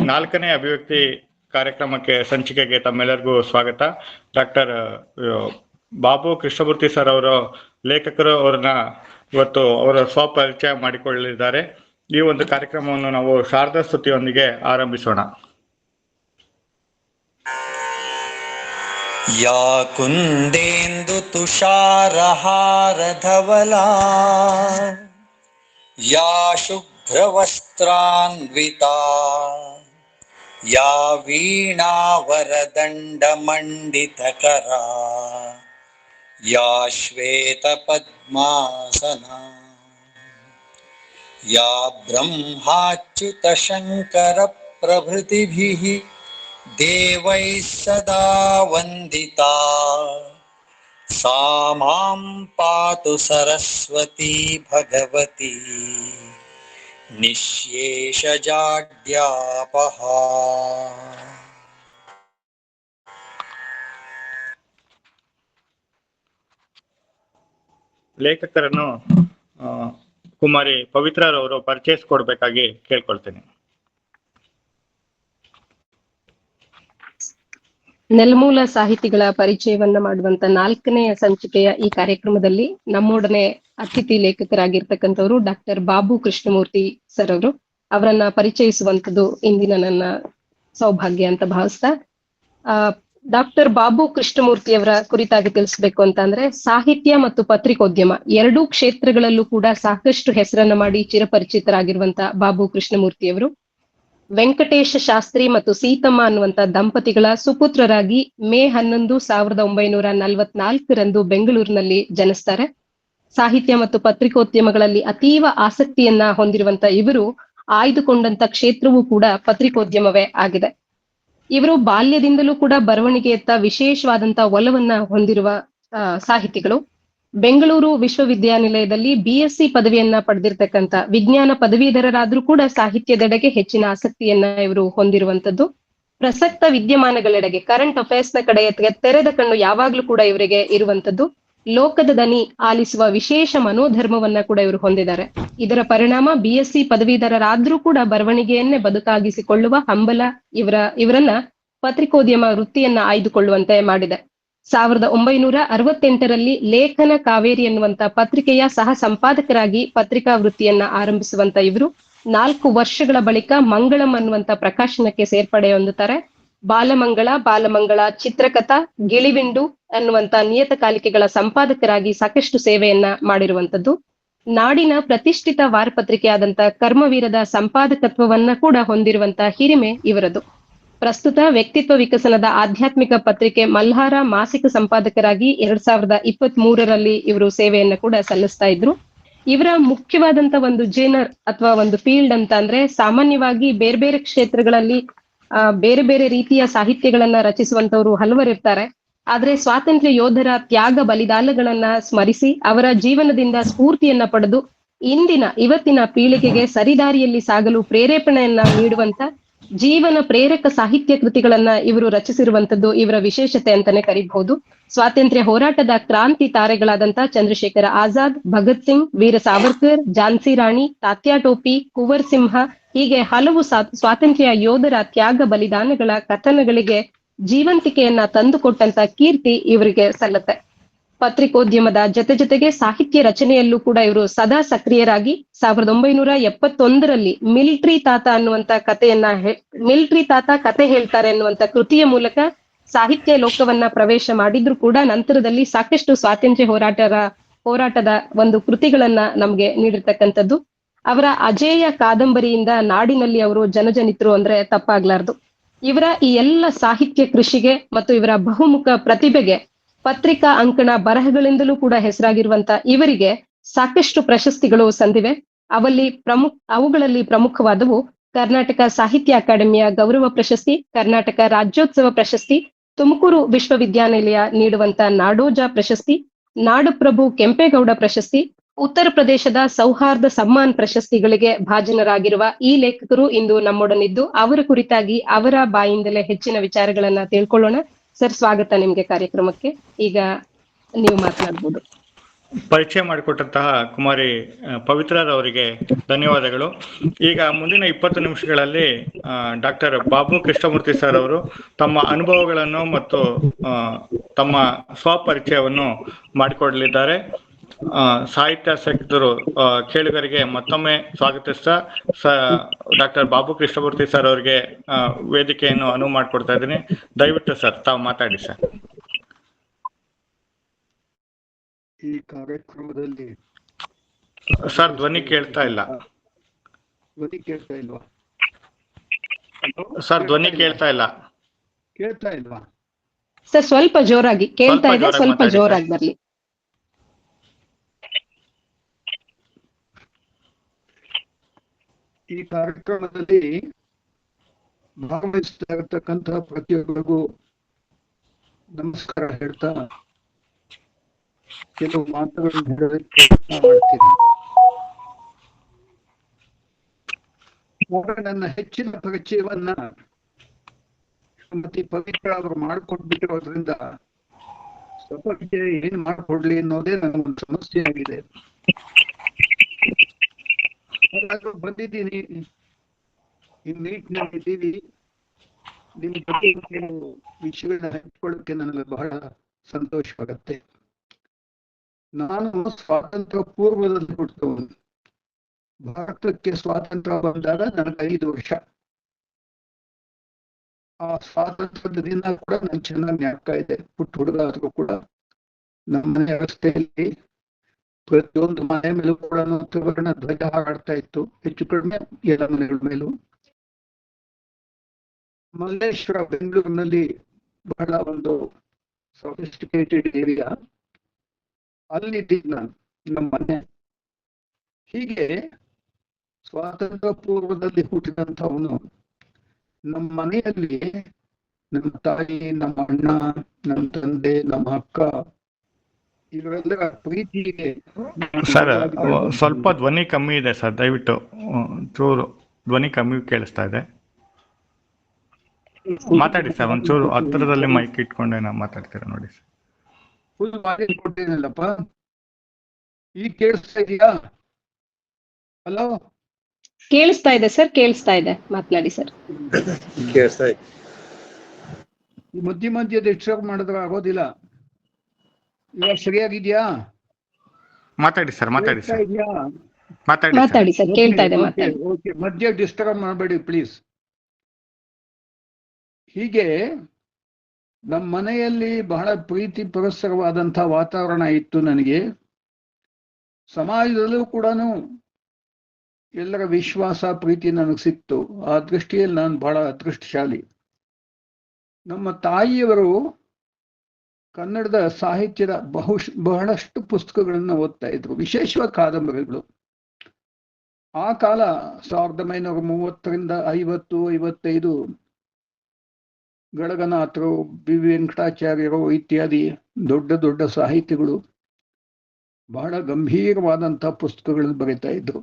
4ನೇ ಅಭಿವ್ಯಕ್ತಿ ಕಾರ್ಯಕ್ರಮಕ್ಕೆ ಸಂಚಿಕೆಗೆ ತಮ್ಮೆಲ್ಲರಿಗೂ ಸ್ವಾಗತ. ಡಾಕ್ಟರ್ ಬಾಬು ಕೃಷ್ಣಮೂರ್ತಿ ಸರ್ ಅವರು ಲೇಖಕರು ಅವರನ್ನ ಇವತ್ತು ಅವರ ಸ್ವಪರಿಚಯ ಮಾಡಿಕೊಳ್ಳಲಿದ್ದಾರೆ. ಈ ಒಂದು ಕಾರ್ಯಕ್ರಮವನ್ನು ನಾವು ಶಾರದಾ ಸ್ತುತಿಯೊಂದಿಗೆ ಆರಂಭಿಸೋಣ. ಯಾ ಕುಂದೇಂದು ತುಷಾರಹಾರಧವಲಾ ಯಾ ಶುಭ್ರವಸ್ತ್ರಾನ್ವಿತಾ ಯಾ ವೀಣಾವರದಂಡಮಂಡಿತಕರಾ ಯಾ ಶ್ವೇತಪದ್ಮಾಸನಾ ಯಾ ಬ್ರಹ್ಮಾಚ್ಯುತಶಂಕರಪ್ರಭೃತಿಭಿಃ ದೇವೈಃ ಸದಾ ವಂದಿತಾ ಸಾ ಮಾಂ ಪಾತು ಸರಸ್ವತಿ ಭಗವತಿ ನಿಶ್ಯೇಷಜಾಡ್ಯಾಪಃ. ಲೇಖಕರನ್ನು ಕುಮಾರಿ ಪವಿತ್ರರವರು ಪರಿಚಯಿಸಿಕೊಡ್ಬೇಕಾಗಿ ಕೇಳ್ಕೊಳ್ತೇನೆ. ನೆಲಮೂಲ ಸಾಹಿತಿಗಳ ಪರಿಚಯವನ್ನ ಮಾಡುವಂತ 4ನೇ ಸಂಚಿಕೆಯ ಈ ಕಾರ್ಯಕ್ರಮದಲ್ಲಿ ನಮ್ಮೊಡನೆ ಅತಿಥಿ ಲೇಖಕರಾಗಿರ್ತಕ್ಕಂಥವ್ರು ಡಾಕ್ಟರ್ ಬಾಬು ಕೃಷ್ಣಮೂರ್ತಿ ಸರ್ ಅವರು. ಅವರನ್ನ ಪರಿಚಯಿಸುವಂತದ್ದು ಇಂದಿನ ನನ್ನ ಸೌಭಾಗ್ಯ ಅಂತ ಭಾವಿಸ್ತಾ, ಡಾಕ್ಟರ್ ಬಾಬು ಕೃಷ್ಣಮೂರ್ತಿ ಅವರ ಕುರಿತಾಗಿ ತಿಳಿಸ್ಬೇಕು ಅಂತಂದ್ರೆ, ಸಾಹಿತ್ಯ ಮತ್ತು ಪತ್ರಿಕೋದ್ಯಮ ಎರಡೂ ಕ್ಷೇತ್ರಗಳಲ್ಲೂ ಕೂಡ ಸಾಕಷ್ಟು ಹೆಸರನ್ನ ಮಾಡಿ ಚಿರಪರಿಚಿತರಾಗಿರುವಂತ ಬಾಬು ಕೃಷ್ಣಮೂರ್ತಿಯವರು ವೆಂಕಟೇಶ ಶಾಸ್ತ್ರಿ ಮತ್ತು ಸೀತಮ್ಮ ಅನ್ನುವಂತ ದಂಪತಿಗಳ ಸುಪುತ್ರರಾಗಿ ಮೇ 11, 1944 ಬೆಂಗಳೂರಿನಲ್ಲಿ ಜನಿಸ್ತಾರೆ. ಸಾಹಿತ್ಯ ಮತ್ತು ಪತ್ರಿಕೋದ್ಯಮಗಳಲ್ಲಿ ಅತೀವ ಆಸಕ್ತಿಯನ್ನ ಹೊಂದಿರುವಂತ ಇವರು ಆಯ್ದುಕೊಂಡಂತ ಕ್ಷೇತ್ರವೂ ಕೂಡ ಪತ್ರಿಕೋದ್ಯಮವೇ ಆಗಿದೆ. ಇವರು ಬಾಲ್ಯದಿಂದಲೂ ಕೂಡ ಬರವಣಿಗೆಯತ್ತ ವಿಶೇಷವಾದಂತ ಒಲವನ್ನ ಹೊಂದಿರುವ ಸಾಹಿತಿಗಳು. ಬೆಂಗಳೂರು ವಿಶ್ವವಿದ್ಯಾನಿಲಯದಲ್ಲಿ BSc ಪದವಿಯನ್ನ ಪಡೆದಿರ್ತಕ್ಕಂಥ ವಿಜ್ಞಾನ ಪದವೀಧರರಾದ್ರೂ ಕೂಡ ಸಾಹಿತ್ಯದೆಡೆಗೆ ಹೆಚ್ಚಿನ ಆಸಕ್ತಿಯನ್ನ ಇವರು ಹೊಂದಿರುವಂತದ್ದು. ಪ್ರಸಕ್ತ ವಿದ್ಯಮಾನಗಳೆಡೆಗೆ, ಕರೆಂಟ್ ಅಫೇರ್ಸ್ ನ ಕಡೆ ತೆರೆದ ಕಣ್ಣು ಯಾವಾಗ್ಲೂ ಕೂಡ ಇವರಿಗೆ ಇರುವಂತದ್ದು. ಲೋಕದ ದನಿ ಆಲಿಸುವ ವಿಶೇಷ ಮನೋಧರ್ಮವನ್ನ ಕೂಡ ಇವರು ಹೊಂದಿದ್ದಾರೆ. ಇದರ ಪರಿಣಾಮ BSc ಪದವೀಧರರಾದ್ರೂ ಕೂಡ ಬರವಣಿಗೆಯನ್ನೇ ಬದುಕಾಗಿಸಿಕೊಳ್ಳುವ ಹಂಬಲ ಇವರನ್ನ ಪತ್ರಿಕೋದ್ಯಮ ವೃತ್ತಿಯನ್ನ ಆಯ್ದುಕೊಳ್ಳುವಂತೆ ಮಾಡಿದೆ. 1968 ಲೇಖನ ಕಾವೇರಿ ಎನ್ನುವಂತ ಪತ್ರಿಕೆಯ ಸಹ ಸಂಪಾದಕರಾಗಿ ಪತ್ರಿಕಾ ವೃತ್ತಿಯನ್ನ ಆರಂಭಿಸುವಂತ ಇವರು 4 ವರ್ಷಗಳ ಬಳಿಕ ಮಂಗಳಂ ಅನ್ನುವಂತ ಪ್ರಕಾಶನಕ್ಕೆ ಸೇರ್ಪಡೆ ಹೊಂದುತ್ತಾರೆ. ಬಾಲಮಂಗಳ, ಚಿತ್ರಕಥಾ, ಗಿಳಿವಿಂಡು ಅನ್ನುವಂತ ನಿಯತಕಾಲಿಕೆಗಳ ಸಂಪಾದಕರಾಗಿ ಸಾಕಷ್ಟು ಸೇವೆಯನ್ನ ಮಾಡಿರುವಂತದ್ದು. ನಾಡಿನ ಪ್ರತಿಷ್ಠಿತ ವಾರಪತ್ರಿಕೆಯಾದಂತ ಕರ್ಮವೀರದ ಸಂಪಾದಕತ್ವವನ್ನ ಕೂಡ ಹೊಂದಿರುವಂತ ಹಿರಿಮೆ ಇವರದು. ಪ್ರಸ್ತುತ ವ್ಯಕ್ತಿತ್ವ ವಿಕಸನದ ಆಧ್ಯಾತ್ಮಿಕ ಪತ್ರಿಕೆ ಮಲ್ಹಾರ ಮಾಸಿಕ ಸಂಪಾದಕರಾಗಿ 2023 ಇವರು ಸೇವೆಯನ್ನ ಕೂಡ ಸಲ್ಲಿಸ್ತಾ ಇದ್ರು. ಇವರ ಮುಖ್ಯವಾದಂತ ಒಂದು ಜೇನರ್ ಅಥವಾ ಒಂದು ಫೀಲ್ಡ್ ಅಂತ ಅಂದ್ರೆ, ಸಾಮಾನ್ಯವಾಗಿ ಬೇರೆ ಬೇರೆ ಕ್ಷೇತ್ರಗಳಲ್ಲಿ ಬೇರೆ ಬೇರೆ ರೀತಿಯ ಸಾಹಿತ್ಯಗಳನ್ನ ರಚಿಸುವಂತವ್ರು ಹಲವರಿರ್ತಾರೆ. ಆದ್ರೆ ಸ್ವಾತಂತ್ರ್ಯ ಯೋಧರ ತ್ಯಾಗ ಬಲಿದಾನಗಳನ್ನ ಸ್ಮರಿಸಿ ಅವರ ಜೀವನದಿಂದ ಸ್ಫೂರ್ತಿಯನ್ನ ಪಡೆದು ಇವತ್ತಿನ ಪೀಳಿಗೆಗೆ ಸರಿದಾರಿಯಲ್ಲಿ ಸಾಗಲು ಪ್ರೇರೇಪಣೆಯನ್ನ ನೀಡುವಂತ ಜೀವನ ಪ್ರೇರಕ ಸಾಹಿತ್ಯ ಕೃತಿಗಳನ್ನ ಇವರು ರಚಿಸಿರುವಂತದ್ದು ಇವರ ವಿಶೇಷತೆ ಅಂತಾನೆ ಕರೀಬಹುದು. ಸ್ವಾತಂತ್ರ್ಯ ಹೋರಾಟದ ಕ್ರಾಂತಿ ತಾರೆಗಳಾದಂತ ಚಂದ್ರಶೇಖರ ಆಜಾದ್, ಭಗತ್ ಸಿಂಗ್, ವೀರ ಸಾವರ್ಕರ್, ಝಾನ್ಸಿ ರಾಣಿ, ತಾತ್ಯಾ ಟೋಪಿ, ಕುವರ್ ಸಿಂಹ ಹೀಗೆ ಹಲವು ಸ್ವಾತಂತ್ರ್ಯ ಯೋಧರ ತ್ಯಾಗ ಬಲಿದಾನಗಳ ಕಥನಗಳಿಗೆ ಜೀವಂತಿಕೆಯನ್ನ ತಂದುಕೊಟ್ಟಂತ ಕೀರ್ತಿ ಇವರಿಗೆ ಸಲ್ಲತ್ತೆ. ಪತ್ರಿಕೋದ್ಯಮದ ಜೊತೆಗೆ ಸಾಹಿತ್ಯ ರಚನೆಯಲ್ಲೂ ಕೂಡ ಇವರು ಸದಾ ಸಕ್ರಿಯರಾಗಿ 1971 ಮಿಲಿಟರಿ ತಾತ ಅನ್ನುವಂತ ಮಿಲಿಟರಿ ತಾತ ಕತೆ ಹೇಳ್ತಾರೆ ಅನ್ನುವಂತ ಕೃತಿಯ ಮೂಲಕ ಸಾಹಿತ್ಯ ಲೋಕವನ್ನ ಪ್ರವೇಶ ಮಾಡಿದ್ರು ಕೂಡ ನಂತರದಲ್ಲಿ ಸಾಕಷ್ಟು ಸ್ವಾತಂತ್ರ್ಯ ಹೋರಾಟದ ಒಂದು ಕೃತಿಗಳನ್ನ ನಮ್ಗೆ ನೀಡಿರ್ತಕ್ಕಂಥದ್ದು. ಅವರ ಅಜೇಯ ಕಾದಂಬರಿಯಿಂದ ನಾಡಿನಲ್ಲಿ ಅವರು ಜನಜನಿತರು ಅಂದ್ರೆ ತಪ್ಪಾಗ್ಲಾರ್ದು. ಇವರ ಈ ಎಲ್ಲ ಸಾಹಿತ್ಯ ಕೃಷಿಗೆ ಮತ್ತು ಇವರ ಬಹುಮುಖ ಪ್ರತಿಭೆಗೆ ಪತ್ರಿಕಾ ಅಂಕಣ ಬರಹಗಳಿಂದಲೂ ಕೂಡ ಹೆಸರಾಗಿರುವಂತ ಇವರಿಗೆ ಸಾಕಷ್ಟು ಪ್ರಶಸ್ತಿಗಳು ಸಂದಿವೆ. ಅವುಗಳಲ್ಲಿ ಪ್ರಮುಖವಾದವು ಕರ್ನಾಟಕ ಸಾಹಿತ್ಯ ಅಕಾಡೆಮಿಯ ಗೌರವ ಪ್ರಶಸ್ತಿ, ಕರ್ನಾಟಕ ರಾಜ್ಯೋತ್ಸವ ಪ್ರಶಸ್ತಿ, ತುಮಕೂರು ವಿಶ್ವವಿದ್ಯಾನಿಲಯ ನೀಡುವಂತ ನಾಡೋಜ ಪ್ರಶಸ್ತಿ, ನಾಡಪ್ರಭು ಕೆಂಪೇಗೌಡ ಪ್ರಶಸ್ತಿ, ಉತ್ತರ ಪ್ರದೇಶದ ಸೌಹಾರ್ದ ಸಮ್ಮಾನ್ ಪ್ರಶಸ್ತಿಗಳಿಗೆ ಭಾಜನರಾಗಿರುವ ಈ ಲೇಖಕರು ಇಂದು ನಮ್ಮೊಡನಿದ್ದು ಅವರ ಕುರಿತಾಗಿ ಅವರ ಬಾಯಿಂದಲೇ ಹೆಚ್ಚಿನ ವಿಚಾರಗಳನ್ನ ತಿಳ್ಕೊಳ್ಳೋಣ. ಸರ್, ಸ್ವಾಗತ ನಿಮ್ಗೆ ಕಾರ್ಯಕ್ರಮಕ್ಕೆ. ಈಗ ನೀವು ಮಾತನಾಡ್ಬೋದು. ಪರಿಚಯ ಮಾಡಿಕೊಟ್ಟಂತಹ ಕುಮಾರಿ ಪವಿತ್ರರವರಿಗೆ ಧನ್ಯವಾದಗಳು. ಈಗ ಮುಂದಿನ 20 ನಿಮಿಷಗಳಲ್ಲಿ ಡಾಕ್ಟರ್ ಬಾಬು ಕೃಷ್ಣಮೂರ್ತಿ ಸರ್ ಅವರು ತಮ್ಮ ಅನುಭವಗಳನ್ನು ಮತ್ತು ತಮ್ಮ ಸ್ವಪರಿಚಯವನ್ನು ಮಾಡಿಕೊಡಲಿದ್ದಾರೆ. ಸಾಹಿತ್ಯಾಸಕ್ತರು ಕೇಳುಗರಿಗೆ ಮತ್ತೊಮ್ಮೆ ಸ್ವಾಗತಿಸ್ತಾ ಡಾಕ್ಟರ್ ಬಾಬು ಕೃಷ್ಣಮೂರ್ತಿ ಸರ್ ಅವರಿಗೆ ವೇದಿಕೆಯನ್ನು ಅನುವು ಮಾಡಿಕೊಡ್ತಾ ಇದ್ದೀನಿ. ದಯವಿಟ್ಟು ಸರ್ ತಾವು ಮಾತಾಡಿ ಸರ್. ಈ ಕಾರ್ಯಕ್ರಮದಲ್ಲಿ ಸರ್ ಧ್ವನಿ ಕೇಳ್ತಾ ಇಲ್ಲ. ಧ್ವನಿ ಕೇಳ್ತಾ ಇಲ್ವಾ? ಸರ್ ಧ್ವನಿ ಕೇಳ್ತಾ ಇಲ್ಲ. ಕೇಳ್ತಾ ಇಲ್ವಾ ಸರ್? ಸ್ವಲ್ಪ ಜೋರಾಗಿ ಕೇಳ್ತಾ ಇದೆ, ಸ್ವಲ್ಪ ಮಾತಾಡಿ ಜೋರಾಗಿ ಬರ್ಲಿ. ಈ ಕಾರ್ಯಕ್ರಮದಲ್ಲಿ ಭಾಗವಹಿಸ್ತಾ ಇರತಕ್ಕಂತಹ ಪ್ರತಿಯೊಬ್ಬರಿಗೂ ನಮಸ್ಕಾರ ಹೇಳ್ತಾ ಕೆಲವು ಮಾತುಗಳನ್ನು ಹೇಳೋದಕ್ಕೆ ಪ್ರಯತ್ನ ಮಾಡ್ತೀನಿ. ನನ್ನ ಹೆಚ್ಚಿನ ಪರಿಚಯವನ್ನ ಶ್ರೀಮತಿ ಪವಿತ್ರ ಅವರು ಮಾಡಿಕೊಟ್ಬಿಟ್ಟಿರೋದ್ರಿಂದ ಸ್ವಪರಿಚಯ ಏನ್ ಮಾಡ್ಕೊಡ್ಲಿ ಅನ್ನೋದೇ ನನಗೊಂದು ಸಮಸ್ಯೆ ಆಗಿದೆ. ಬಂದಿದ್ದೀನಿ, ಈ ಮೀಟ್ನಲ್ಲಿದ್ದೀವಿ. ನಿಮ್ಮ ಬಗ್ಗೆ ಕೆಲವು ವಿಷಯಗಳನ್ನ ಹಂಚ್ಕೊಳ್ಳೋಕೆ ನನಗೆ ಬಹಳ ಸಂತೋಷವಾಗತ್ತೆ. ನಾನು ಸ್ವಾತಂತ್ರ್ಯ ಪೂರ್ವದಲ್ಲಿ ಹುಟ್ಟಿದವನು. ಭಾರತಕ್ಕೆ ಸ್ವಾತಂತ್ರ್ಯ ಬಂದಾಗ ನನಗೆ 5 ವರ್ಷ. ಆ ಸ್ವಾತಂತ್ರ್ಯದ ದಿನ ಕೂಡ ನಂಗೆ ಚೆನ್ನಾಗಿ ಜ್ಞಾಪಕ ಇದೆ. ಪುಟ್ಟ ಹುಡುಗ ಆದ್ರೂ ಕೂಡ ನಮ್ಮ ಮನೆ ರಸ್ತೆಯಲ್ಲಿ ಪ್ರತಿಯೊಂದು ಮನೆ ಮೇಲೂ ಕೂಡ ತ್ರಿವರ್ಣ ಧ್ವಜ ಹಾರಾಡ್ತಾ ಇತ್ತು, ಹೆಚ್ಚು ಕಡಿಮೆ ಎಲ್ಲ ಮನೆಗಳ ಮೇಲೂ. ಮಲ್ಲೇಶ್ವರ ಬೆಂಗಳೂರಿನಲ್ಲಿ ಬಹಳ ಒಂದು ಸೊಫಿಸ್ಟಿಕೇಟೆಡ್ ಏರಿಯಾ, ಅಲ್ಲಿದ್ದೀನಿ ನಾನು, ನಮ್ಮ ಮನೆ. ಹೀಗೆ ಸ್ವಾತಂತ್ರ್ಯ ಪೂರ್ವದಲ್ಲಿ ಹುಟ್ಟಿದಂಥವನು. ನಮ್ಮ ಮನೆಯಲ್ಲಿ ನಮ್ಮ ತಾಯಿ, ನಮ್ಮ ಅಣ್ಣ, ನಮ್ಮ ತಂದೆ, ನಮ್ಮ ಅಕ್ಕ, ಇವರೆಲ್ಲರ ಪ್ರೀತಿಗೆ ಸರ್ ಸ್ವಲ್ಪ ಧ್ವನಿ ಕಮ್ಮಿ ಇದೆ ಸರ್, ದಯವಿಟ್ಟು ಚೂರು ಧ್ವನಿ ಕಮ್ಮಿ ಕೇಳಿಸ್ತಾ ಇದೆ. ಮಾತಾಡಿ ಸರ್, ಒಂಚೂರು ಹತ್ತಿರದಲ್ಲಿ ಮೈಕ್ ಇಟ್ಕೊಂಡೆ ನಾವು ಮಾತಾಡ್ತೀರಾ ನೋಡಿ ಸರ್. ಫುಲ್ ಮಾಡಿ ಕೊಟ್ಟಿದ್ದೀನಲ್ಲಪ್ಪ. ಈಗ ಕೇಳಿಸ್ತಾ ಇದೆಯಾ? ಹಲೋ, ಕೇಳಿಸ್ತಾ ಇದೆ ಸರ್, ಕೇಳಿಸ್ತಾ ಇದೆ, ಮಾತನಾಡಿ ಸರ್. ಮಧ್ಯ ಮಧ್ಯ ಡಿಸ್ಟರ್ಬ್ ಮಾಡಿದ್ರೆ ಆಗೋದಿಲ್ಲ. ಇವಾಗ ಸರಿಯಾಗಿದ್ಯಾ? ಮಾತಾಡಿ ಸರ್, ಮಾತಾಡಿ ಸರ್, ಇದೆಯಾ? ಮಾತಾಡಿ ಸರ್, ಕೇಳ್ತಾ ಇದೆ, ಮಾತಾಡಿ. ಓಕೆ, ಮಧ್ಯ ಡಿಸ್ಟರ್ಬ್ ಮಾಡಬೇಡಿ ಪ್ಲೀಸ್. ಹೀಗೆ ನಮ್ಮ ಮನೆಯಲ್ಲಿ ಬಹಳ ಪ್ರೀತಿ ಪುರಸ್ಸರವಾದಂಥ ವಾತಾವರಣ ಇತ್ತು ನನಗೆ. ಸಮಾಜದಲ್ಲೂ ಕೂಡ ಎಲ್ಲರ ವಿಶ್ವಾಸ, ಪ್ರೀತಿ ನನಗೆ ಸಿಕ್ತು. ಆ ದೃಷ್ಟಿಯಲ್ಲಿ ನಾನು ಬಹಳ ಅದೃಷ್ಟಶಾಲಿ. ನಮ್ಮ ತಾಯಿಯವರು ಕನ್ನಡದ ಸಾಹಿತ್ಯದ ಬಹಳಷ್ಟು ಪುಸ್ತಕಗಳನ್ನು ಓದ್ತಾ ಇದ್ರು, ವಿಶೇಷವಾಗಿ ಕಾದಂಬರಿಗಳು. ಆ ಕಾಲ 1930ರಿಂದ 50, 55 ಗಡಗನಾಥರು, ಬಿ ವೆಂಕಟಾಚಾರ್ಯರು ಇತ್ಯಾದಿ ದೊಡ್ಡ ದೊಡ್ಡ ಸಾಹಿತಿಗಳು ಬಹಳ ಗಂಭೀರವಾದಂಥ ಪುಸ್ತಕಗಳನ್ನು ಬರೀತಾ ಇದ್ರು.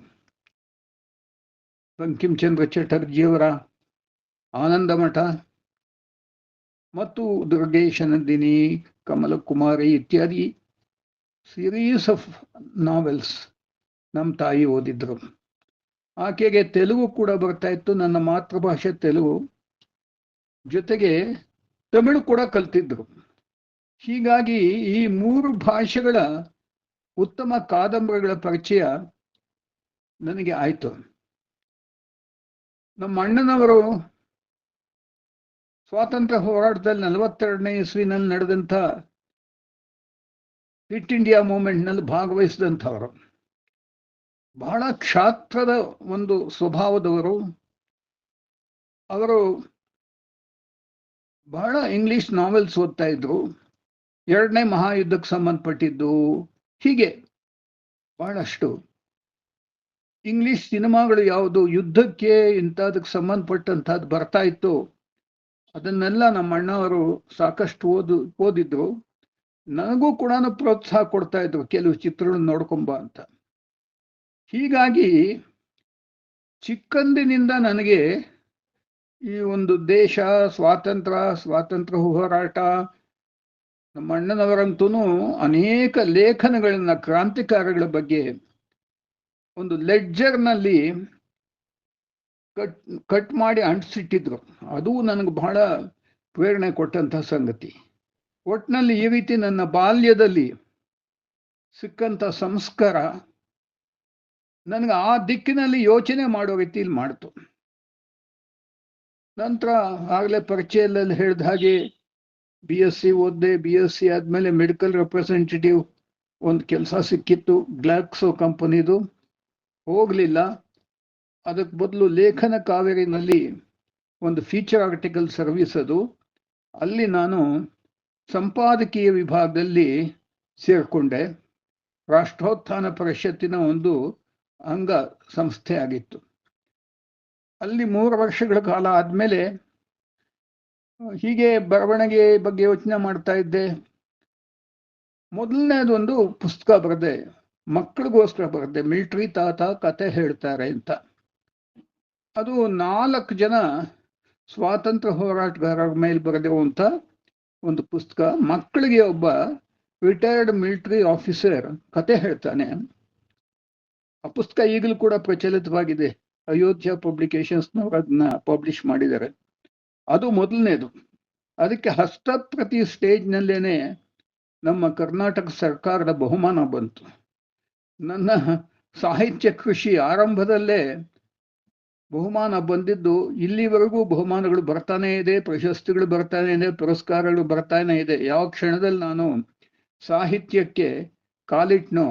ಬಂಕಿಂಚಂದ್ರ ಚಟರ್ಜಿಯವರ ಆನಂದಮಠ ಮತ್ತು ದುರ್ಗೇಶ ನಂದಿನಿ, ಕಮಲಕುಮಾರಿ ಇತ್ಯಾದಿ ಸೀರೀಸ್ ಆಫ್ ನಾವೆಲ್ಸ್ ನಮ್ಮ ತಾಯಿ ಓದಿದ್ರು. ಆಕೆಗೆ ತೆಲುಗು ಕೂಡ ಬರ್ತಾ ಇತ್ತು, ನನ್ನ ಮಾತೃಭಾಷೆ ತೆಲುಗು, ಜೊತೆಗೆ ತಮಿಳು ಕೂಡ ಕಲ್ತಿದ್ರು. ಹೀಗಾಗಿ ಈ 3 ಭಾಷೆಗಳ ಉತ್ತಮ ಕಾದಂಬರಿಗಳ ಪರಿಚಯ ನನಗೆ ಆಯ್ತು. ನಮ್ಮ ಅಣ್ಣನವರು ಸ್ವಾತಂತ್ರ್ಯ ಹೋರಾಟದಲ್ಲಿ 42ನೇ ಇಸ್ವಿನಲ್ಲಿ ನಡೆದಂಥ ಕ್ವಿಟ್ ಇಂಡಿಯಾ ಮೂವ್ಮೆಂಟ್ನಲ್ಲಿ ಭಾಗವಹಿಸಿದಂಥವರು. ಬಹಳ ಕ್ಷಾತ್ರದ ಒಂದು ಸ್ವಭಾವದವರು. ಅವರು ಬಹಳ ಇಂಗ್ಲಿಷ್ ನಾವೆಲ್ಸ್ ಓದ್ತಾ ಇದ್ರು, 2ನೇ ಮಹಾಯುದ್ಧಕ್ಕೆ ಸಂಬಂಧಪಟ್ಟಿದ್ದು. ಹೀಗೆ ಬಹಳಷ್ಟು ಇಂಗ್ಲಿಷ್ ಸಿನಿಮಾಗಳು ಯಾವುದು ಯುದ್ಧಕ್ಕೆ ಇಂಥದಕ್ಕೆ ಸಂಬಂಧಪಟ್ಟಂಥದ್ದು ಬರ್ತಾ ಇತ್ತು, ಅದನ್ನೆಲ್ಲ ನಮ್ಮ ಅಣ್ಣವರು ಸಾಕಷ್ಟು ಓದಿದ್ರು. ನನಗೂ ಕೂಡ ಪ್ರೋತ್ಸಾಹ ಕೊಡ್ತಾ ಇದ್ರು, ಕೆಲವು ಚಿತ್ರಗಳನ್ನು ನೋಡ್ಕೊಂಬ ಅಂತ. ಹೀಗಾಗಿ ಚಿಕ್ಕಂದಿನಿಂದ ನನಗೆ ಈ ಒಂದು ದೇಶ, ಸ್ವಾತಂತ್ರ್ಯ ಹೋರಾಟ ನಮ್ಮ ಅಣ್ಣನವರಂತೂ ಅನೇಕ ಲೇಖನಗಳನ್ನ ಕ್ರಾಂತಿಕಾರಿಗಳ ಬಗ್ಗೆ ಒಂದು ಲೆಡ್ಜರ್ನಲ್ಲಿ ಕಟ್ ಮಾಡಿ ಅಂಟಿಸಿಟ್ಟಿದ್ರು. ಅದು ನನಗೆ ಬಹಳ ಪ್ರೇರಣೆ ಕೊಟ್ಟಂತಹ ಸಂಗತಿ. ಒಟ್ಟಿನಲ್ಲಿ ಈ ರೀತಿ ನನ್ನ ಬಾಲ್ಯದಲ್ಲಿ ಸಿಕ್ಕಂಥ ಸಂಸ್ಕಾರ ನನಗೆ ಆ ದಿಕ್ಕಿನಲ್ಲಿ ಯೋಚನೆ ಮಾಡೋ ರೀತಿಯಲ್ಲಿ ಮಾಡ್ತು. ನಂತರ ಆಗಲೇ ಪರಿಚಯದಲ್ಲಿ ಹೇಳಿದ ಹಾಗೆ BSc ಓದಿದೆ. BSc ಆದಮೇಲೆ ಮೆಡಿಕಲ್ ರೆಪ್ರೆಸೆಂಟೇಟಿವ್ ಒಂದು ಕೆಲಸ ಸಿಕ್ಕಿತ್ತು, ಗ್ಲಾಕ್ಸೋ ಕಂಪನಿದು. ಹೋಗಲಿಲ್ಲ. ಅದಕ್ಕೆ ಬದಲು ಲೇಖನ ಕಾವೇರಿನಲ್ಲಿ ಒಂದು ಫೀಚರ್ ಆರ್ಟಿಕಲ್ ಸರ್ವಿಸ್ ಅದು. ಅಲ್ಲಿ ನಾನು ಸಂಪಾದಕೀಯ ವಿಭಾಗದಲ್ಲಿ ಸೇರಿಕೊಂಡೆ. ರಾಷ್ಟ್ರೋತ್ಥಾನ ಪರಿಷತ್ತಿನ ಒಂದು ಅಂಗ ಸಂಸ್ಥೆ ಆಗಿತ್ತು. ಅಲ್ಲಿ 3 ವರ್ಷಗಳ ಕಾಲ ಆದಮೇಲೆ ಹೀಗೆ ಬರವಣಿಗೆ ಬಗ್ಗೆ ಯೋಚನೆ ಮಾಡ್ತಾ ಇದ್ದೆ. ಮೊದಲನೇದೊಂದು ಪುಸ್ತಕ ಬರೆದೆ, ಮಕ್ಕಳಿಗೋಸ್ಕರ ಬರೆದೆ, ಮಿಲಿಟರಿ ತಾತ ಕತೆ ಹೇಳ್ತಾರೆ ಅಂತ. ಅದು 4 ಜನ ಸ್ವಾತಂತ್ರ್ಯ ಹೋರಾಟಗಾರರ ಮೇಲೆ ಬರೆದಿರುವಂಥ ಒಂದು ಪುಸ್ತಕ. ಮಕ್ಕಳಿಗೆ ಒಬ್ಬ ರಿಟೈರ್ಡ್ ಮಿಲಿಟರಿ ಆಫೀಸರ್ ಕತೆ ಹೇಳ್ತಾನೆ. ಆ ಪುಸ್ತಕ ಈಗಲೂ ಕೂಡ ಪ್ರಚಲಿತವಾಗಿದೆ. ಅಯೋಧ್ಯ ಪಬ್ಲಿಕೇಶನ್ಸ್ನವರು ಅದನ್ನ ಪಬ್ಲಿಷ್ ಮಾಡಿದ್ದಾರೆ. ಅದು ಮೊದಲನೇದು. ಅದಕ್ಕೆ ಹಸ್ತಪ್ರತಿ ಸ್ಟೇಜ್ನಲ್ಲೇನೆ ನಮ್ಮ ಕರ್ನಾಟಕ ಸರ್ಕಾರದ ಬಹುಮಾನ ಬಂತು. ನನ್ನ ಸಾಹಿತ್ಯ ಕೃಷಿ ಆರಂಭದಲ್ಲೇ ಬಹುಮಾನ ಬಂದಿದ್ದು. ಇಲ್ಲಿವರೆಗೂ ಬಹುಮಾನಗಳು ಬರ್ತಾನೆ ಇದೆ, ಪ್ರಶಸ್ತಿಗಳು ಬರ್ತಾನೆ ಇದೆ, ಪುರಸ್ಕಾರಗಳು ಬರ್ತಾನೆ ಇದೆ. ಯಾವ ಕ್ಷಣದಲ್ಲಿ ನಾನು ಸಾಹಿತ್ಯಕ್ಕೆ ಕಾಲಿಟ್ನೋ,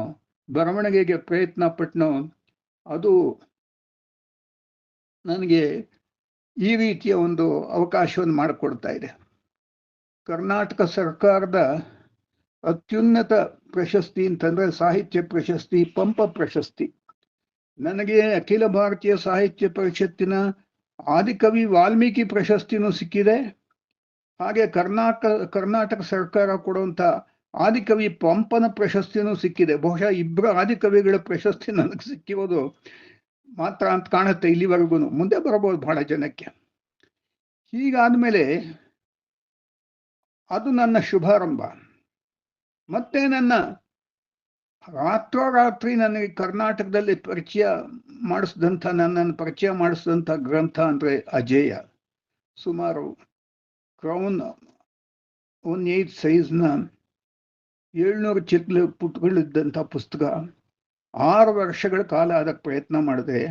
ಬರವಣಿಗೆಗೆ ಪ್ರಯತ್ನ ಪಟ್ನೋ, ಅದು ನನಗೆ ಈ ರೀತಿಯ ಒಂದು ಅವಕಾಶವನ್ನು ಮಾಡಿಕೊಡ್ತಾ ಇದೆ. ಕರ್ನಾಟಕ ಸರ್ಕಾರದ ಅತ್ಯುನ್ನತ ಪ್ರಶಸ್ತಿ ಅಂತಂದ್ರೆ ಸಾಹಿತ್ಯ ಪ್ರಶಸ್ತಿ, ಪಂಪ ಪ್ರಶಸ್ತಿ. ನನಗೆ ಅಖಿಲ ಭಾರತೀಯ ಸಾಹಿತ್ಯ ಪರಿಷತ್ತಿನ ಆದಿಕವಿ ವಾಲ್ಮೀಕಿ ಪ್ರಶಸ್ತಿನೂ ಸಿಕ್ಕಿದೆ. ಹಾಗೆ ಕರ್ನಾಟಕ ಸರ್ಕಾರ ಕೊಡುವಂಥ ಆದಿಕವಿ ಪಂಪನ ಪ್ರಶಸ್ತಿನೂ ಸಿಕ್ಕಿದೆ. ಬಹುಶಃ 2 ಆದಿಕವಿಗಳ ಪ್ರಶಸ್ತಿ ನನಗೆ ಸಿಕ್ಕಿರೋದು ಮಾತ್ರ ಅಂತ ಕಾಣುತ್ತೆ ಇಲ್ಲಿವರೆಗೂ. ಮುಂದೆ ಬರಬಹುದು ಬಹಳ ಜನಕ್ಕೆ. ಹೀಗಾದ್ಮೇಲೆ ಅದು ನನ್ನ ಶುಭಾರಂಭ. ಮತ್ತೆ ನನ್ನ ರಾತ್ರೋರಾತ್ರಿ ನನಗೆ ಕರ್ನಾಟಕದಲ್ಲಿ ನನ್ನನ್ನು ಪರಿಚಯ ಮಾಡಿಸಿದಂಥ ಗ್ರಂಥ ಅಂದರೆ ಅಜೇಯ. ಸುಮಾರು ಕ್ರೌನ್ 1/8 ಸೈಜ್ನ 700 ಚಿತ್ರ ಪುಟಗಳಿದ್ದಂಥ ಪುಸ್ತಕ. 6 ವರ್ಷಗಳ ಕಾಲ ಅದಕ್ಕೆ ಪ್ರಯತ್ನ ಮಾಡಿದೆ.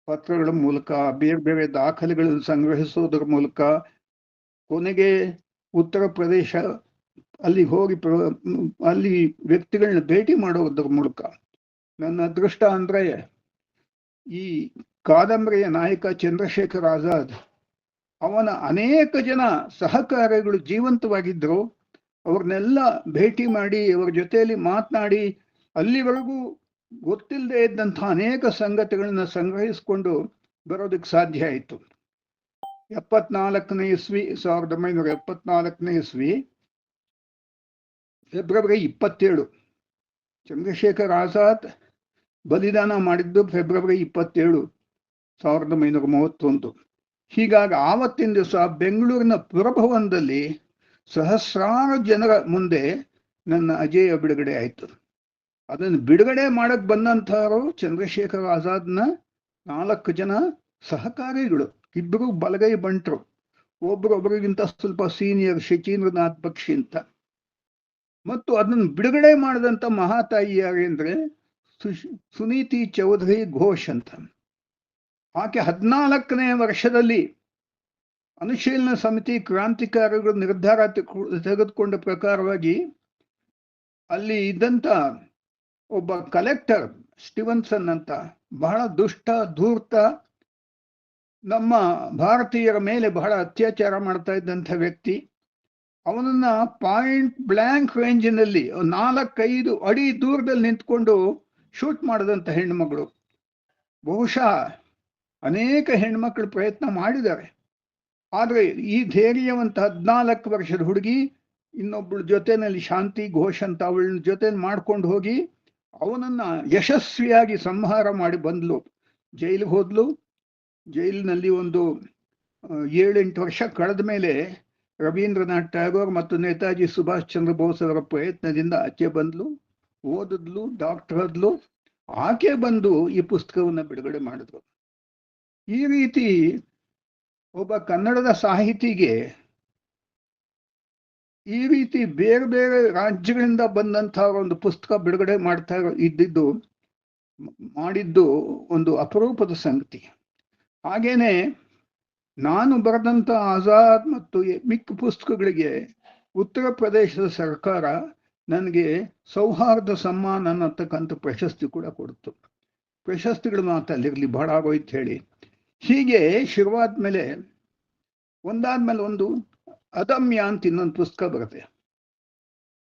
ಪತ್ರಗಳ ಮೂಲಕ, ಬೇರೆ ಬೇರೆ ದಾಖಲೆಗಳನ್ನು ಸಂಗ್ರಹಿಸೋದ್ರ ಮೂಲಕ, ಕೊನೆಗೆ ಉತ್ತರ ಪ್ರದೇಶ ಅಲ್ಲಿ ಹೋಗಿ ಅಲ್ಲಿ ವ್ಯಕ್ತಿಗಳನ್ನ ಭೇಟಿ ಮಾಡೋದ್ರ ಮೂಲಕ. ನನ್ನ ಅದೃಷ್ಟ ಅಂದ್ರೆ ಈ ಕಾದಂಬರಿಯ ನಾಯಕ ಚಂದ್ರಶೇಖರ್ ಆಜಾದ್, ಅವನ ಅನೇಕ ಜನ ಸಹಕಾರಿಗಳು ಜೀವಂತವಾಗಿದ್ದರು. ಅವ್ರನ್ನೆಲ್ಲ ಭೇಟಿ ಮಾಡಿ, ಅವರ ಜೊತೆಯಲ್ಲಿ ಮಾತನಾಡಿ, ಅಲ್ಲಿವರೆಗೂ ಗೊತ್ತಿಲ್ಲದೆ ಇದ್ದಂಥ ಅನೇಕ ಸಂಗತಿಗಳನ್ನ ಸಂಗ್ರಹಿಸಿಕೊಂಡು ಬರೋದಕ್ಕೆ ಸಾಧ್ಯ ಆಯಿತು. 1974 ಇಸ್ವಿ ಫೆಬ್ರವರಿ 27. ಚಂದ್ರಶೇಖರ್ ಆಜಾದ್ ಬಲಿದಾನ ಮಾಡಿದ್ದು ಫೆಬ್ರವರಿ 27, 1931. ಹೀಗಾಗಿ ಆವತ್ತಿನ ದಿವಸ ಬೆಂಗಳೂರಿನ ಪುರಭವನದಲ್ಲಿ ಸಹಸ್ರಾರು ಜನರ ಮುಂದೆ ನನ್ನ ಅಜೇಯ ಬಿಡುಗಡೆ ಆಯಿತು. ಅದನ್ನು ಬಿಡುಗಡೆ ಮಾಡಕ್ ಬಂದಂಥವರು ಚಂದ್ರಶೇಖರ್ ಆಜಾದ್ನ 4 ಜನ ಸಹಕಾರಿಗಳು, 2 ಬಲಗೈ ಬಂಟರು, ಒಬ್ಬರಿಗಿಂತ ಸ್ವಲ್ಪ ಸೀನಿಯರ್ ಶಚೀಂದ್ರನಾಥ್ ಬಕ್ಷಿ ಅಂತ. ಮತ್ತು ಅದನ್ನು ಬಿಡುಗಡೆ ಮಾಡಿದಂಥ ಮಹಾತಾಯಿ ಯಾರೆಂದ್ರೆ ಸುನೀತಿ ಚೌಧರಿ ಘೋಷ್ ಅಂತ. ಆಕೆ 14ನೇ ವರ್ಷದಲ್ಲಿ ಅನುಶೀಲನ ಸಮಿತಿ ಕ್ರಾಂತಿಕಾರಿಗಳು ನಿರ್ಧಾರ ತೆಗೆದುಕೊಂಡ ಪ್ರಕಾರವಾಗಿ ಅಲ್ಲಿ ಇದ್ದಂಥ ಒಬ್ಬ ಕಲೆಕ್ಟರ್ ಸ್ಟಿವನ್ಸನ್ ಅಂತ, ಬಹಳ ದುಷ್ಟ ಧೂರ್ತ, ನಮ್ಮ ಭಾರತೀಯರ ಮೇಲೆ ಬಹಳ ಅತ್ಯಾಚಾರ ಮಾಡ್ತಾ ಇದ್ದಂಥ ವ್ಯಕ್ತಿ, ಅವನನ್ನ ಪಾಯಿಂಟ್ ಬ್ಲ್ಯಾಂಕ್ ರೇಂಜಿನಲ್ಲಿ 4-5 ಅಡಿ ದೂರದಲ್ಲಿ ನಿಂತ್ಕೊಂಡು ಶೂಟ್ ಮಾಡಿದಂಥ ಹೆಣ್ಮಗಳು. ಬಹುಶಃ ಅನೇಕ ಹೆಣ್ಮಕ್ಳು ಪ್ರಯತ್ನ ಮಾಡಿದ್ದಾರೆ. ಆದರೆ ಈ ಧೈರ್ಯವಂತ 14 ವರ್ಷದ ಹುಡುಗಿ ಇನ್ನೊಬ್ಬಳ ಜೊತೆನಲ್ಲಿ ಶಾಂತಿ ಘೋಷ್ ಅಂತ ಅವಳ ಜೊತೆ ಮಾಡ್ಕೊಂಡು ಹೋಗಿ ಅವನನ್ನ ಯಶಸ್ವಿಯಾಗಿ ಸಂಹಾರ ಮಾಡಿ ಬಂದ್ಲು. ಜೈಲಿಗೆ ಹೋದ್ಲು. ಜೈಲಿನಲ್ಲಿ ಒಂದು 7-8 ವರ್ಷ ಕಳೆದ ಮೇಲೆ ರವೀಂದ್ರನಾಥ್ ಟ್ಯಾಗೋರ್ ಮತ್ತು ನೇತಾಜಿ ಸುಭಾಷ್ ಚಂದ್ರ ಬೋಸ್ ಅವರ ಪ್ರಯತ್ನದಿಂದ ಆಕೆ ಬಂದ್ಲು, ಓದಿದ್ಲು, ಡಾಕ್ಟರ್ ಆದ್ಲು. ಆಕೆ ಬಂದು ಈ ಪುಸ್ತಕವನ್ನು ಬಿಡುಗಡೆ ಮಾಡಿದ್ರು. ಈ ರೀತಿ ಒಬ್ಬ ಕನ್ನಡದ ಸಾಹಿತಿಗೆ ಈ ರೀತಿ ಬೇರೆ ಬೇರೆ ರಾಜ್ಯಗಳಿಂದ ಬಂದಂತಹ ಒಂದು ಪುಸ್ತಕ ಬಿಡುಗಡೆ ಮಾಡಿದ್ದು ಒಂದು ಅಪರೂಪದ ಸಂಗತಿ. ಹಾಗೇನೆ ನಾನು ಬರೆದಂತ ಆಜಾದ್ ಮತ್ತು ಮಿಕ್ಕ ಪುಸ್ತಕಗಳಿಗೆ ಉತ್ತರ ಪ್ರದೇಶದ ಸರ್ಕಾರ ನನಗೆ ಸೌಹಾರ್ದ ಸಮ್ಮಾನ ಅನ್ನತಕ್ಕಂಥ ಪ್ರಶಸ್ತಿ ಕೂಡ ಕೊಡ್ತು. ಪ್ರಶಸ್ತಿಗಳು ಮಾತಲ್ಲಿರ್ಲಿ, ಬಹಳ ಆಗೋಯ್ತು ಹೇಳಿ. ಹೀಗೆ ಶುರುವಾದ್ಮೇಲೆ ಒಂದಾದ್ಮೇಲೆ ಒಂದು ಅದಮ್ಯ ಅಂತ ಇನ್ನೊಂದು ಪುಸ್ತಕ ಬರುತ್ತೆ.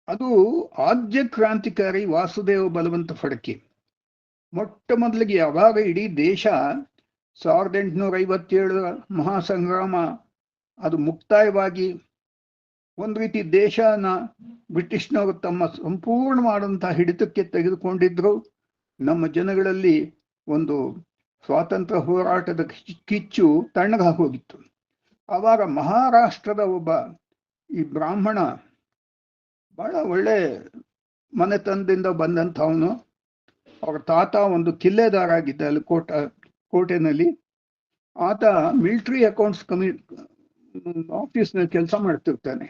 ಅದು ಆದ್ಯ ಕ್ರಾಂತಿಕಾರಿ ವಾಸುದೇವ ಬಲವಂತ ಫಡ್ಕೆ. ಮೊಟ್ಟ ಮೊದಲಿಗೆ ಯಾವಾಗ ಇಡೀ ದೇಶ 1857 ಮಹಾಸಂಗ್ರಾಮ ಅದು ಮುಕ್ತಾಯವಾಗಿ ಒಂದು ರೀತಿ ದೇಶನ ಬ್ರಿಟಿಷ್ನವರು ತಮ್ಮ ಸಂಪೂರ್ಣವಾದಂತಹ ಹಿಡಿತಕ್ಕೆ ತೆಗೆದುಕೊಂಡಿದ್ರು, ನಮ್ಮ ಜನಗಳಲ್ಲಿ ಒಂದು ಸ್ವಾತಂತ್ರ್ಯ ಹೋರಾಟದ ಕಿಚ್ಚು ತಣ್ಣಗಾಗಿ ಹೋಗಿತ್ತು. ಆವಾಗ ಮಹಾರಾಷ್ಟ್ರದ ಒಬ್ಬ ಈ ಬ್ರಾಹ್ಮಣ, ಬಹಳ ಒಳ್ಳೆ ಮನೆತನದಿಂದ ಬಂದಂಥವನು. ಅವ್ರ ತಾತ ಒಂದು ಕಿಲ್ಲೆದಾರ ಆಗಿದ್ದ ಅಲ್ಲಿ ಕೋಟೆನಲ್ಲಿ. ಆತ ಮಿಲಿಟರಿ ಅಕೌಂಟ್ಸ್ ಆಫೀಸ್ನಲ್ಲಿ ಕೆಲಸ ಮಾಡ್ತಿರ್ತಾನೆ.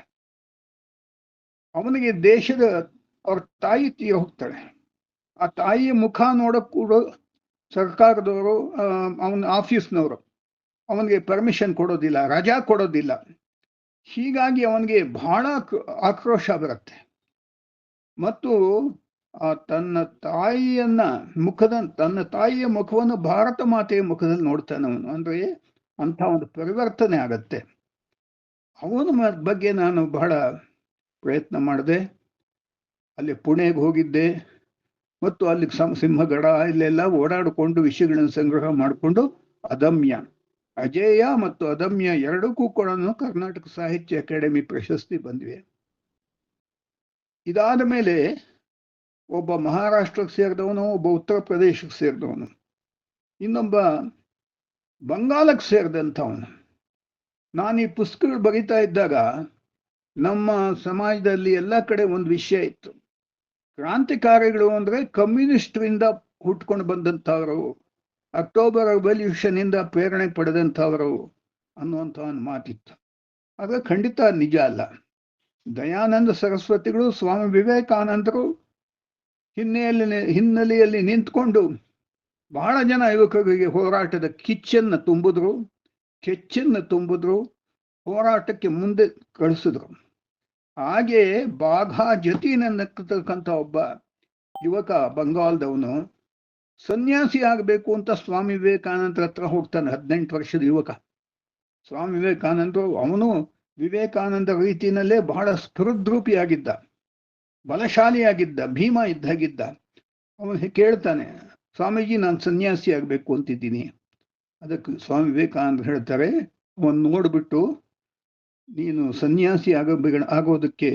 ಅವನಿಗೆ ದೇಶದ ಅವ್ರ ತಾಯಿ ತೀರ ಹೋಗ್ತಾಳೆ. ಆ ತಾಯಿಯ ಮುಖ ನೋಡಕ್ ಕೂಡ ಸರ್ಕಾರದವರು, ಅವನ ಆಫೀಸ್ನವರು ಅವನಿಗೆ ಪರ್ಮಿಷನ್ ಕೊಡೋದಿಲ್ಲ, ರಜಾ ಕೊಡೋದಿಲ್ಲ. ಹೀಗಾಗಿ ಅವನಿಗೆ ಬಹಳ ಆಕ್ರೋಶ ಬರುತ್ತೆ. ಮತ್ತು ತನ್ನ ತಾಯಿಯ ಮುಖವನ್ನು ಭಾರತ ಮಾತೆಯ ಮುಖದಲ್ಲಿ ನೋಡ್ತಾನೆ ಅವನು. ಅಂದ್ರೆ ಅಂತ ಒಂದು ಪರಿವರ್ತನೆ ಆಗತ್ತೆ. ಅವನ ಬಗ್ಗೆ ನಾನು ಬಹಳ ಪ್ರಯತ್ನ ಮಾಡಿದೆ. ಅಲ್ಲಿ ಪುಣೆಗೆ ಹೋಗಿದ್ದೆ ಮತ್ತು ಅಲ್ಲಿ ಸಿಂಹಗಡ ಇಲ್ಲೆಲ್ಲ ಓಡಾಡಿಕೊಂಡು ವಿಷಯಗಳನ್ನು ಸಂಗ್ರಹ ಮಾಡಿಕೊಂಡು ಅದಮ್ಯ, ಅಜೇಯ ಮತ್ತು ಅದಮ್ಯ ಎರಡಕ್ಕೂ ಕೂಡ ಕರ್ನಾಟಕ ಸಾಹಿತ್ಯ ಅಕಾಡೆಮಿ ಪ್ರಶಸ್ತಿ ಬಂದಿವೆ. ಇದಾದ ಮೇಲೆ ಒಬ್ಬ ಮಹಾರಾಷ್ಟ್ರಕ್ಕೆ ಸೇರಿದವನು, ಒಬ್ಬ ಉತ್ತರ ಪ್ರದೇಶಕ್ಕೆ ಸೇರಿದವನು, ಇನ್ನೊಬ್ಬ ಬಂಗಾಲಕ್ಕೆ ಸೇರಿದಂಥವನು. ನಾನು ಈ ಪುಸ್ತಕಗಳು ಬರೀತಾ ಇದ್ದಾಗ ನಮ್ಮ ಸಮಾಜದಲ್ಲಿ ಎಲ್ಲ ಕಡೆ ಒಂದು ವಿಷಯ ಇತ್ತು. ಕ್ರಾಂತಿಕಾರಿಗಳು ಅಂದ್ರೆ ಕಮ್ಯುನಿಸ್ಟ್ರಿಂದ ಹುಟ್ಕೊಂಡು ಬಂದಂಥವರು, ಅಕ್ಟೋಬರ್ ರೆವಲ್ಯೂಷನ್ ಇಂದ ಪ್ರೇರಣೆ ಪಡೆದಂಥವರು ಅನ್ನುವಂಥ ಒಂದು ಮಾತಿತ್ತು. ಆದ್ರೆ ಖಂಡಿತ ನಿಜ ಅಲ್ಲ. ದಯಾನಂದ ಸರಸ್ವತಿಗಳು, ಸ್ವಾಮಿ ವಿವೇಕಾನಂದರು ಹಿನ್ನೆಲೆಯಲ್ಲಿ ನಿಂತ್ಕೊಂಡು ಬಹಳ ಜನ ಯುವಕರಿಗೆ ಹೋರಾಟದ ಕೆಚ್ಚನ್ನು ತುಂಬಿದ್ರು, ಹೋರಾಟಕ್ಕೆ ಮುಂದೆ ಕಳಿಸಿದ್ರು. ಹಾಗೆ ಬಾಘಾ ಜತೀನ್ ಅನ್ನತಕ್ಕಂಥ ಒಬ್ಬ ಯುವಕ ಬಂಗಾಲದವನು ಸನ್ಯಾಸಿ ಆಗಬೇಕು ಅಂತ ಸ್ವಾಮಿ ವಿವೇಕಾನಂದರ ಹತ್ರ ಹೋಗ್ತಾನೆ. 18 ವರ್ಷದ ಯುವಕ. ಸ್ವಾಮಿ ಅವನು ವಿವೇಕಾನಂದ ರೀತಿಯಲ್ಲೇ ಬಹಳ ಸ್ಫುರದ್ರೂಪಿಯಾಗಿದ್ದ, ಬಲಶಾಲಿಯಾಗಿದ್ದ, ಭೀಮ ಇದ್ದಾಗಿದ್ದ. ಅವನು ಕೇಳ್ತಾನೆ, ಸ್ವಾಮೀಜಿ ನಾನು ಸನ್ಯಾಸಿ ಆಗಬೇಕು ಅಂತಿದ್ದೀನಿ. ಅದಕ್ಕೆ ಸ್ವಾಮಿ ವಿವೇಕಾನಂದ ಹೇಳ್ತಾರೆ, ಅವನು ನೋಡ್ಬಿಟ್ಟು, ನೀನು ಸನ್ಯಾಸಿ ಆಗೋದಕ್ಕೆ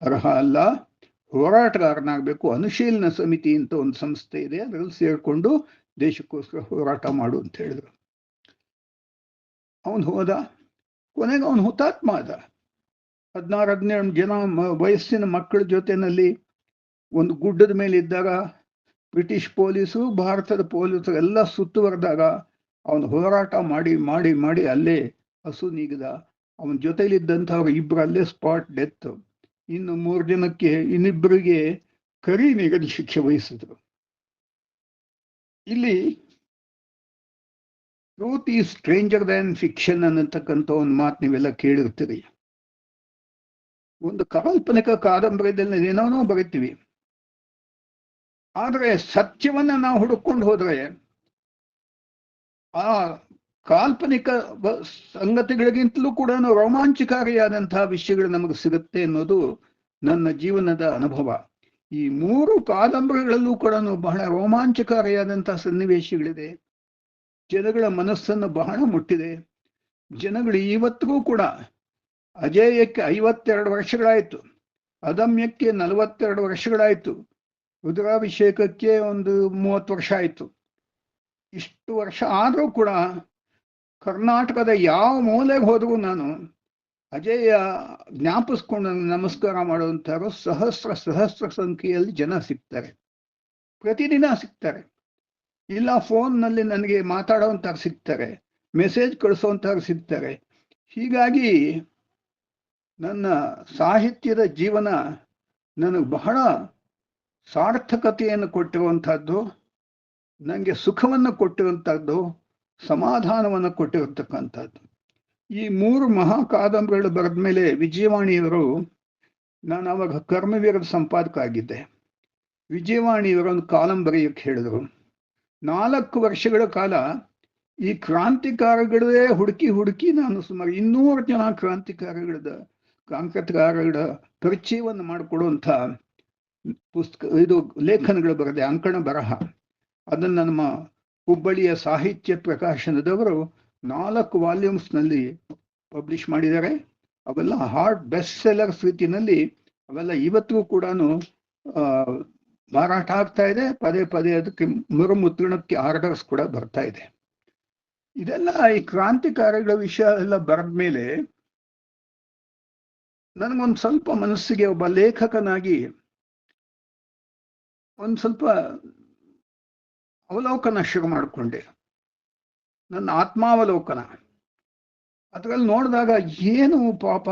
ಅರ್ಹ ಅಲ್ಲ, ಹೋರಾಟಗಾರನಾಗಬೇಕು. ಅನುಶೀಲನ ಸಮಿತಿ ಅಂತ ಒಂದು ಸಂಸ್ಥೆ ಇದೆ, ಅದರಲ್ಲಿ ಸೇರಿಕೊಂಡು ದೇಶಕ್ಕೋಸ್ಕರ ಹೋರಾಟ ಮಾಡು ಅಂತ ಹೇಳಿದ್ರು. ಅವನು ಹೋದ. ಕೊನೆಗೆ ಅವನು ಹುತಾತ್ಮ ಆದ. 16-17 ಜನ ವಯಸ್ಸಿನ ಮಕ್ಕಳ ಜೊತೆನಲ್ಲಿ ಒಂದು ಗುಡ್ಡದ ಮೇಲೆ ಇದ್ದಾಗ ಬ್ರಿಟಿಷ್ ಪೊಲೀಸು, ಭಾರತದ ಪೊಲೀಸರು ಎಲ್ಲ ಸುತ್ತುವರೆದಾಗ ಅವನು ಹೋರಾಟ ಮಾಡಿ ಅಲ್ಲೇ ಹಸು ನೀಗಿದ. ಅವನ ಜೊತೆಲಿದ್ದಂಥವ್ರು ಇಬ್ಬರಲ್ಲೇ ಸ್ಪಾಟ್ ಡೆತ್. ಇನ್ನು 3 ಜನಕ್ಕೆ, ಇನ್ನಿಬ್ಬರಿಗೆ ಕರಿ ನಿಗದಿ ಶಿಕ್ಷೆ ವಹಿಸಿದ್ರು. ಇಲ್ಲಿ truth is stranger than fiction ಅನ್ನತಕ್ಕಂಥ ಒಂದು ಮಾತು ನೀವೆಲ್ಲ ಕೇಳಿರ್ತೀರಿ. ಒಂದು ಕಾಲ್ಪನಿಕ ಕಾದಂಬರಿಯಲ್ಲಿ ಏನೋ ಬರೀತೀವಿ, ಆದ್ರೆ ಸತ್ಯವನ್ನ ನಾವು ಹುಡುಕೊಂಡು ಹೋದ್ರೆ ಆ ಕಾಲ್ಪನಿಕ ಸಂಗತಿಗಳಿಗಿಂತಲೂ ಕೂಡ ರೋಮಾಂಚಕಾರಿಯಾದಂತಹ ವಿಷಯಗಳು ನಮಗೆ ಸಿಗುತ್ತೆ ಅನ್ನೋದು ನನ್ನ ಜೀವನದ ಅನುಭವ. ಈ 3 ಕಾದಂಬರಿಗಳಲ್ಲೂ ಕೂಡ ಬಹಳ ರೋಮಾಂಚಕಾರಿಯಾದಂತಹ ಸನ್ನಿವೇಶಗಳಿದೆ. ಜನಗಳ ಮನಸ್ಸನ್ನು ಬಹಳ ಮುಟ್ಟಿದೆ. ಜನಗಳು ಇವತ್ತಿಗೂ ಕೂಡ, ಅಜೇಯಕ್ಕೆ 52 ವರ್ಷಗಳಾಯಿತು, ಅದಮ್ಯಕ್ಕೆ 42 ವರ್ಷಗಳಾಯಿತು, ರುದ್ರಾಭಿಷೇಕಕ್ಕೆ ಒಂದು 30 ವರ್ಷ ಆಯಿತು. ಇಷ್ಟು ವರ್ಷ ಆದರೂ ಕೂಡ ಕರ್ನಾಟಕದ ಯಾವ ಮೂಲೆಗೆ ಹೋದರೂ ನಾನು ಅಜೇಯ ಜ್ಞಾಪಿಸ್ಕೊಂಡು ನನಗೆ ನಮಸ್ಕಾರ ಮಾಡುವಂಥವ್ರು ಸಹಸ್ರ ಸಂಖ್ಯೆಯಲ್ಲಿ ಜನ ಸಿಗ್ತಾರೆ, ಪ್ರತಿದಿನ ಸಿಗ್ತಾರೆ. ಇಲ್ಲ ಫೋನ್ನಲ್ಲಿ ನನಗೆ ಮಾತಾಡೋವಂಥವ್ರು ಸಿಗ್ತಾರೆ, ಮೆಸೇಜ್ ಕಳಿಸೋವಂಥವ್ರು ಸಿಗ್ತಾರೆ. ಹೀಗಾಗಿ ನನ್ನ ಸಾಹಿತ್ಯದ ಜೀವನ ನನಗೆ ಬಹಳ ಸಾರ್ಥಕತೆಯನ್ನು ಕೊಟ್ಟಿರುವಂಥದ್ದು, ನನಗೆ ಸುಖವನ್ನು ಕೊಟ್ಟಿರುವಂಥದ್ದು, ಸಮಾಧಾನವನ್ನು ಕೊಟ್ಟಿರತಕ್ಕಂಥದ್ದು. ಈ 3 ಮಹಾ ಕಾದಂಬರಿಗಳು ಬರೆದ ಮೇಲೆ ವಿಜಯವಾಣಿಯವರು, ನಾನು ಅವಾಗ ಕರ್ಮವೀರದ ಸಂಪಾದಕ ಆಗಿದ್ದೆ, ವಿಜಯವಾಣಿಯವರು ಒಂದು ಕಾಲಂ ಬರೆಯಕ್ಕೆ ಹೇಳಿದರು. 4 ವರ್ಷಗಳ ಕಾಲ ಈ ಕ್ರಾಂತಿಕಾರಗಳೇ ಹುಡುಕಿ ನಾನು ಸುಮಾರು 200 ಜನ ಕ್ರಾಂತಿಕಾರಗಳ ಪರಿಚಯವನ್ನು ಮಾಡಿಕೊಡುವಂಥ ಇದು ಲೇಖನಗಳು ಬರೆದೆ, ಅಂಕಣ ಬರಹ. ಅದನ್ನು ನಮ್ಮ ಹುಬ್ಬಳ್ಳಿಯ ಸಾಹಿತ್ಯ ಪ್ರಕಾಶನದವರು 4 ವಾಲ್ಯೂಮ್ಸ್ನಲ್ಲಿ ಪಬ್ಲಿಷ್ ಮಾಡಿದ್ದಾರೆ. ಅವೆಲ್ಲ ಹಾರ್ಡ್ ಬೆಸ್ಟ್ ಸೆಲ್ಲರ್ಸ್ ರೀತಿಯಲ್ಲಿ ಅವೆಲ್ಲ ಇವತ್ತಿಗೂ ಕೂಡ ಮಾರಾಟ ಆಗ್ತಾ ಇದೆ. ಪದೇ ಅದಕ್ಕೆ ಮರುಮುದ್ರಣಕ್ಕೆ ಆರ್ಡರ್ಸ್ ಕೂಡ ಬರ್ತಾ ಇದೆ. ಇದೆಲ್ಲ ಈ ಕ್ರಾಂತಿಕಾರಿಗಳ ವಿಷಯ ಎಲ್ಲ ಬರೆದ ಮೇಲೆ ನನಗೊಂದು ಸ್ವಲ್ಪ ಮನಸ್ಸಿಗೆ ಒಬ್ಬ ಲೇಖಕನಾಗಿ ಒಂದು ಸ್ವಲ್ಪ ಅವಲೋಕನ ಶುರು ಮಾಡಿಕೊಂಡೆ, ನನ್ನ ಆತ್ಮಾವಲೋಕನ. ಅದರಲ್ಲಿ ನೋಡಿದಾಗ ಏನು ಪಾಪ